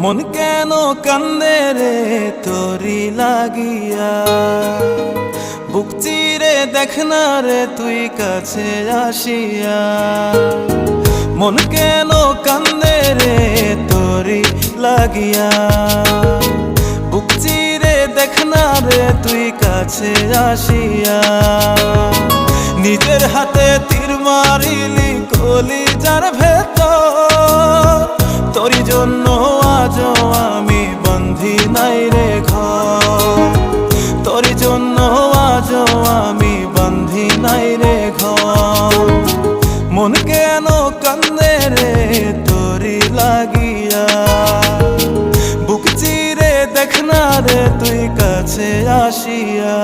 মন কেন কান্দে রে তোরি লাগিয়া, বুক চিরে দেখ না রে তুই কাছে আসিয়া। মন কেন কান্দে রে তোরি লাগিয়া, বুক চিরে দেখ না রে তুই কাছে আসিয়া। নিজের হাতে তীর মারিলি কলিজার ভেতর, তোরি জন্য আজও আমি বন্ধি নাই রে ঘর, তোরি জন্য আজও আমি বন্ধি নাই রে ঘর। মন কেন কান্দে রে তোরি লাগিয়া, বুক চিরে দেখ না রে তুই কাছে আসিয়া।